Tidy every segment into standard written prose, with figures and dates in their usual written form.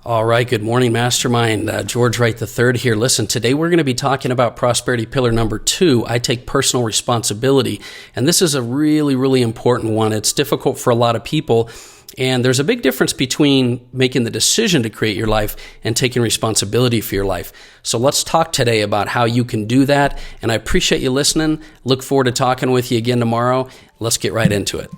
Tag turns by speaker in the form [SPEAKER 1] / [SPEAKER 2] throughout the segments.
[SPEAKER 1] All right, good morning, Mastermind. George Wright III here. Listen, today we're going to be talking about prosperity pillar number 2, I take personal responsibility. And this is a really, really important one. It's difficult for a lot of people. And there's a big difference between making the decision to create your life and taking responsibility for your life. So let's talk today about how you can do that. And I appreciate you listening. Look forward to talking with you again tomorrow. Let's get right into it.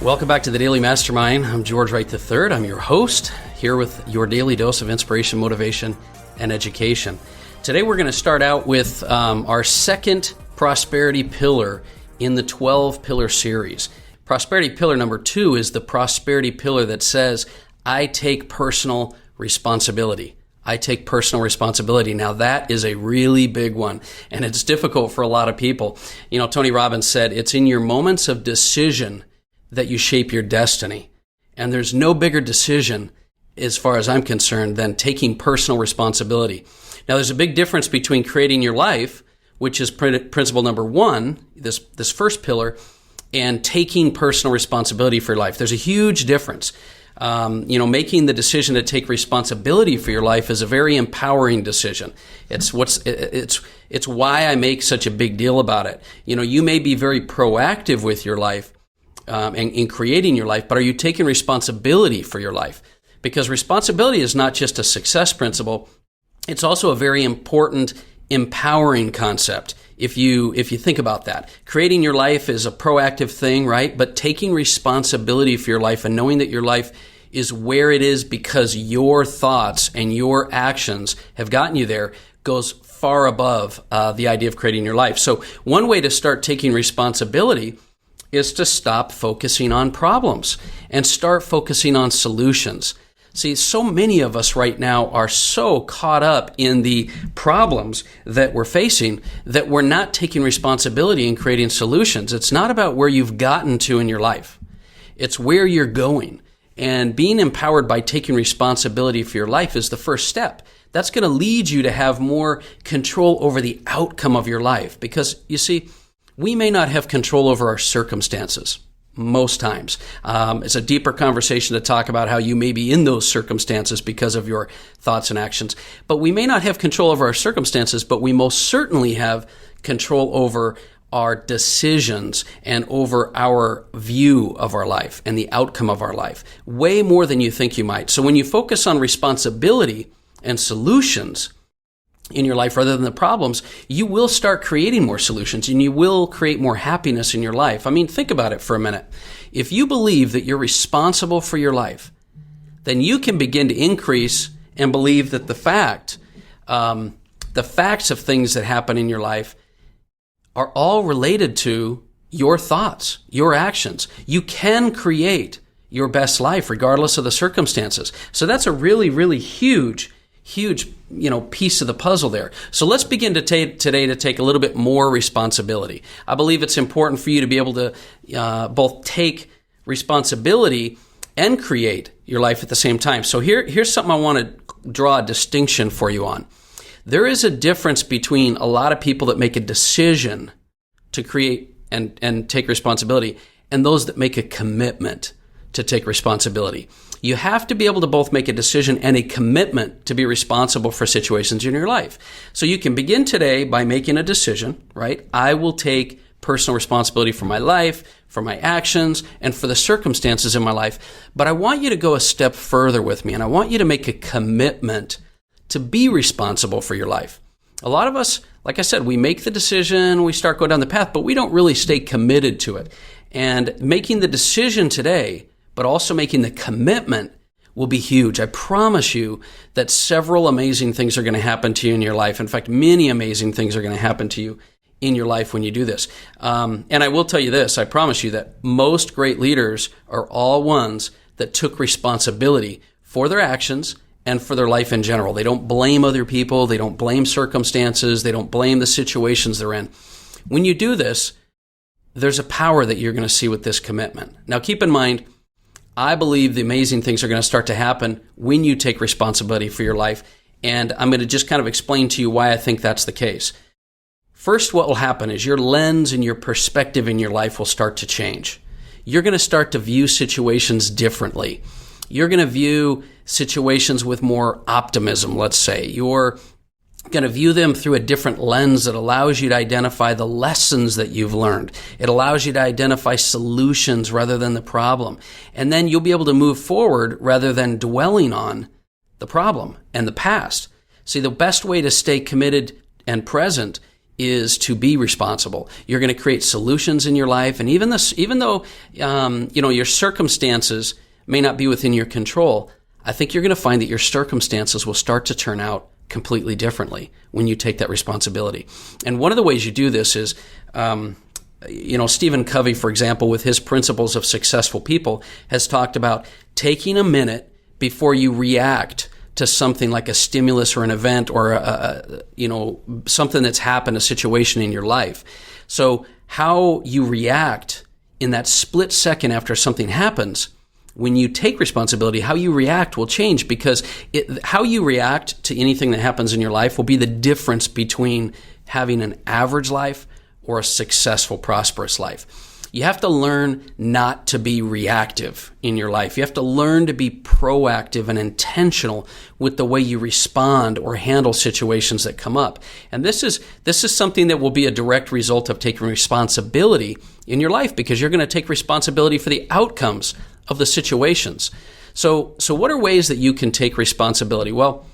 [SPEAKER 1] Welcome back to the Daily Mastermind. I'm George Wright III. I'm your host, here with your daily dose of inspiration, motivation, and education. Today we're going to start out with our second prosperity pillar in the 12-pillar series. Prosperity pillar number 2 is the prosperity pillar that says, I take personal responsibility. I take personal responsibility. Now that is a really big one, and it's difficult for a lot of people. You know, Tony Robbins said, it's in your moments of decision that you shape your destiny. And there's no bigger decision, as far as I'm concerned, than taking personal responsibility. Now, there's a big difference between creating your life, which is principle number 1, this first pillar, and taking personal responsibility for your life. There's a huge difference. Making the decision to take responsibility for your life is a very empowering decision. It's why I make such a big deal about it. You know, you may be very proactive with your life, and in creating your life, but are you taking responsibility for your life? Because responsibility is not just a success principle, it's also a very important, empowering concept. If you think about that, creating your life is a proactive thing, right? But taking responsibility for your life and knowing that your life is where it is because your thoughts and your actions have gotten you there goes far above the idea of creating your life. So one way to start taking responsibility is to stop focusing on problems and start focusing on solutions. See, so many of us right now are so caught up in the problems that we're facing that we're not taking responsibility in creating solutions. It's not about where you've gotten to in your life. It's where you're going. And being empowered by taking responsibility for your life is the first step. That's going to lead you to have more control over the outcome of your life. Because, you see, we may not have control over our circumstances most times. It's a deeper conversation to talk about how you may be in those circumstances because of your thoughts and actions. But we may not have control over our circumstances, but we most certainly have control over our decisions and over our view of our life and the outcome of our life, way more than you think you might. So when you focus on responsibility and solutions in your life rather than the problems, you will start creating more solutions and you will create more happiness in your life. I mean, think about it for a minute. If you believe that you're responsible for your life, then you can begin to increase and believe that the facts of things that happen in your life are all related to your thoughts, your actions. You can create your best life regardless of the circumstances. So that's a really, really huge piece of the puzzle there. So let's begin today to take a little bit more responsibility. I believe it's important for you to be able to both take responsibility and create your life at the same time. So here's something I want to draw a distinction for you on. There is a difference between a lot of people that make a decision to create and take responsibility and those that make a commitment to take responsibility. You have to be able to both make a decision and a commitment to be responsible for situations in your life. So you can begin today by making a decision, right? I will take personal responsibility for my life, for my actions, and for the circumstances in my life. But I want you to go a step further with me, and I want you to make a commitment to be responsible for your life. A lot of us, like I said, we make the decision, we start going down the path, but we don't really stay committed to it. And making the decision today, but also making the commitment will be huge. I promise you that several amazing things are going to happen to you in your life. In fact, many amazing things are going to happen to you in your life when you do this. And I will tell you this, I promise you that most great leaders are all ones that took responsibility for their actions and for their life in general. They don't blame other people. They don't blame circumstances. They don't blame the situations they're in. When you do this, there's a power that you're going to see with this commitment. Now, keep in mind, I believe the amazing things are going to start to happen when you take responsibility for your life. And I'm going to just kind of explain to you why I think that's the case. First, what will happen is your lens and your perspective in your life will start to change. You're going to start to view situations differently. You're going to view situations with more optimism, let's say. You're going to view them through a different lens that allows you to identify the lessons that you've learned. It allows you to identify solutions rather than the problem. And then you'll be able to move forward rather than dwelling on the problem and the past. See, the best way to stay committed and present is to be responsible. You're going to create solutions in your life. And even though your circumstances may not be within your control, I think you're going to find that your circumstances will start to turn out completely differently when you take that responsibility. And one of the ways you do this is, Stephen Covey, for example, with his principles of successful people, has talked about taking a minute before you react to something like a stimulus or an event or something that's happened, a situation in your life. So how you react in that split second after something happens, when you take responsibility, how you react will change, because how you react to anything that happens in your life will be the difference between having an average life or a successful, prosperous life. You have to learn not to be reactive in your life. You have to learn to be proactive and intentional with the way you respond or handle situations that come up. And this is something that will be a direct result of taking responsibility in your life, because you're going to take responsibility for the outcomes of the situations. So what are ways that you can take responsibility? Well,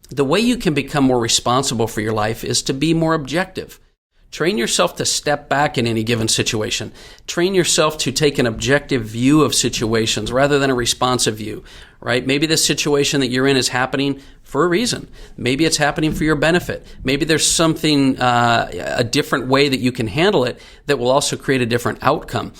[SPEAKER 1] the way you can become more responsible for your life is to be more objective. Train yourself to step back in any given situation. Train yourself to take an objective view of situations rather than a responsive view, right? Maybe the situation that you're in is happening for a reason. Maybe it's happening for your benefit. Maybe there's something, a different way that you can handle it that will also create a different outcome.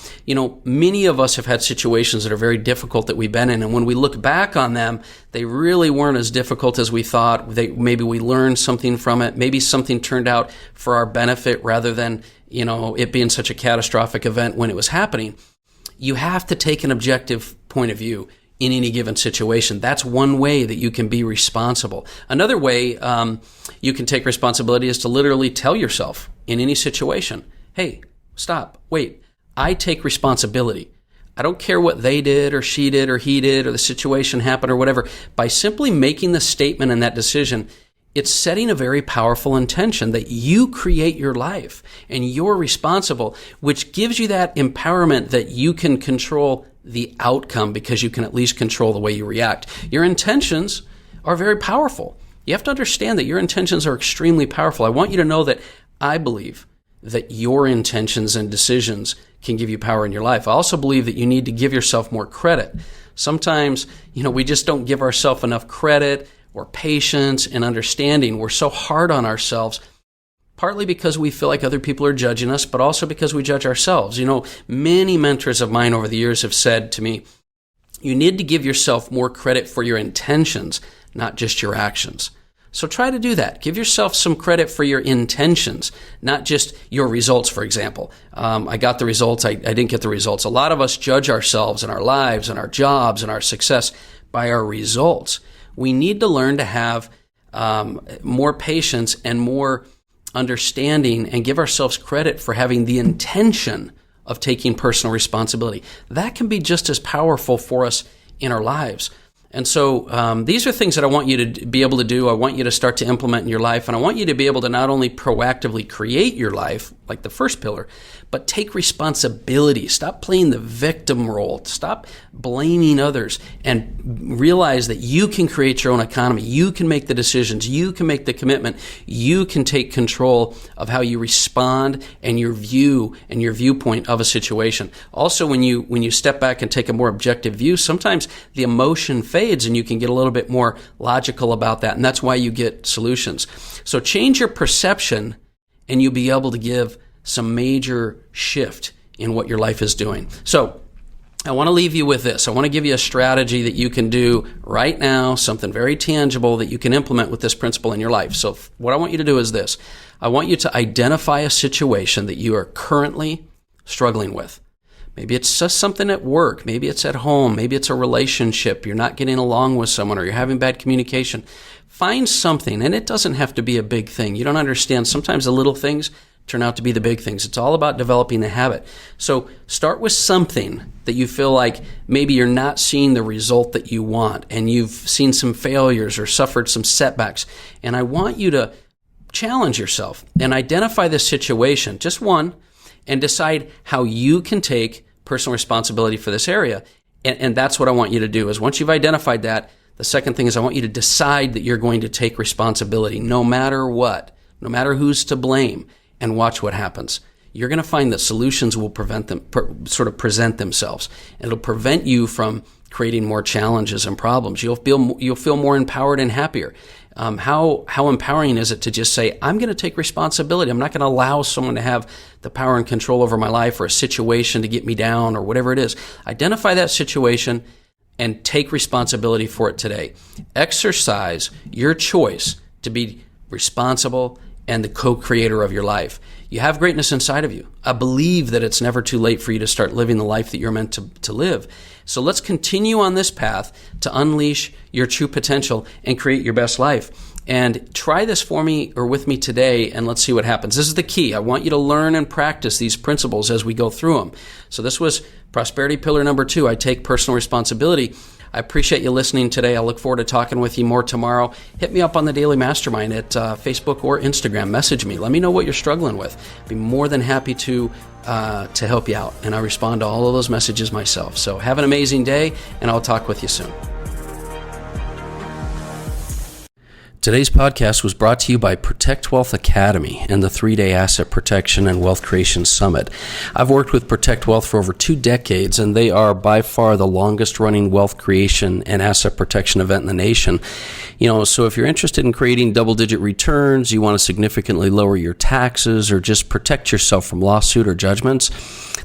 [SPEAKER 1] Many of us have had situations that are very difficult that we've been in, and when we look back on them, they really weren't as difficult as we thought. Maybe we learned something from it. Maybe something turned out for our benefit rather than, it being such a catastrophic event when it was happening. You have to take an objective point of view in any given situation. That's one way that you can be responsible. Another way you can take responsibility is to literally tell yourself in any situation, hey, stop, wait, I take responsibility. I don't care what they did or she did or he did or the situation happened or whatever. By simply making the statement and that decision, it's setting a very powerful intention that you create your life and you're responsible, which gives you that empowerment that you can control the outcome, because you can at least control the way you react. Your intentions are very powerful. You have to understand that your intentions are extremely powerful. I want you to know that I believe that your intentions and decisions can give you power in your life. I also believe that you need to give yourself more credit. Sometimes, we just don't give ourselves enough credit or patience and understanding. We're so hard on ourselves, partly because we feel like other people are judging us, but also because we judge ourselves. Many mentors of mine over the years have said to me, you need to give yourself more credit for your intentions, not just your actions. So try to do that. Give yourself some credit for your intentions, not just your results, for example. I got the results, I didn't get the results. A lot of us judge ourselves and our lives and our jobs and our success by our results. We need to learn to have more patience and more understanding and give ourselves credit for having the intention of taking personal responsibility. That can be just as powerful for us in our lives. And so these are things that I want you to be able to do. I want you to start to implement in your life. And I want you to be able to not only proactively create your life, like the first pillar, but take responsibility. Stop playing the victim role. Stop blaming others and realize that you can create your own economy. You can make the decisions. You can make the commitment. You can take control of how you respond and your view and your viewpoint of a situation. Also, when you step back and take a more objective view, sometimes the emotion fades and you can get a little bit more logical about that. And that's why you get solutions. So change your perception and you'll be able to give some major shift in what your life is doing. So I want to leave you with this. I want to give you a strategy that you can do right now, something very tangible that you can implement with this principle in your life. So what I want you to do is this. I want you to identify a situation that you are currently struggling with. Maybe it's just something at work. Maybe it's at home. Maybe it's a relationship. You're not getting along with someone or you're having bad communication. find something, and it doesn't have to be a big thing. You don't understand. Sometimes the little things turn out to be the big things. It's all about developing the habit. So start with something that you feel like maybe you're not seeing the result that you want, and you've seen some failures or suffered some setbacks. And I want you to challenge yourself and identify the situation, just one, and decide how you can take personal responsibility for this area. And that's what I want you to do, is once you've identified that, the second thing is I want you to decide that you're going to take responsibility no matter what, no matter who's to blame, and watch what happens. You're going to find that solutions will present themselves, and it'll prevent you from creating more challenges and problems. You'll feel more empowered and happier. How empowering is it to just say, I'm going to take responsibility. I'm not going to allow someone to have the power and control over my life, or a situation to get me down, or whatever it is. Identify that situation and take responsibility for it today. Exercise your choice to be responsible and the co-creator of your life. You have greatness inside of you. I believe that it's never too late for you to start living the life that you're meant to live. So let's continue on this path to unleash your true potential and create your best life. And try this for me or with me today, and let's see what happens. This is the key. I want you to learn and practice these principles as we go through them. So this was prosperity pillar number 2. I take personal responsibility. I appreciate you listening today. I look forward to talking with you more tomorrow. Hit me up on the Daily Mastermind at Facebook or Instagram. Message me. Let me know what you're struggling with. I'd be more than happy to help you out. And I respond to all of those messages myself. So have an amazing day, and I'll talk with you soon. Today's podcast was brought to you by Protect Wealth Academy and the 3-day Asset Protection and Wealth Creation Summit. I've worked with Protect Wealth for over 2 decades, and they are by far the longest running wealth creation and asset protection event in the nation. So if you're interested in creating double-digit returns, you want to significantly lower your taxes, or just protect yourself from lawsuit or judgments,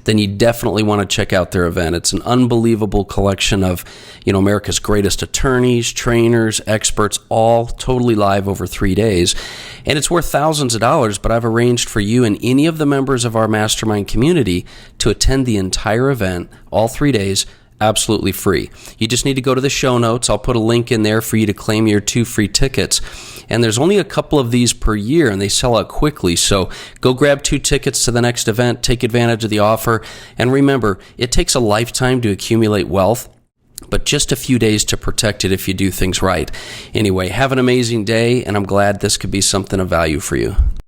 [SPEAKER 1] then you definitely want to check out their event. It's an unbelievable collection of, America's greatest attorneys, trainers, experts, all totally live over 3 days. And it's worth thousands of dollars, but I've arranged for you and any of the members of our mastermind community to attend the entire event, all 3 days, absolutely free. You just need to go to the show notes. I'll put a link in there for you to claim your 2 free tickets. And there's only a couple of these per year, and they sell out quickly. So go grab 2 tickets to the next event, take advantage of the offer. And remember, it takes a lifetime to accumulate wealth, but just a few days to protect it if you do things right. Anyway, have an amazing day, and I'm glad this could be something of value for you.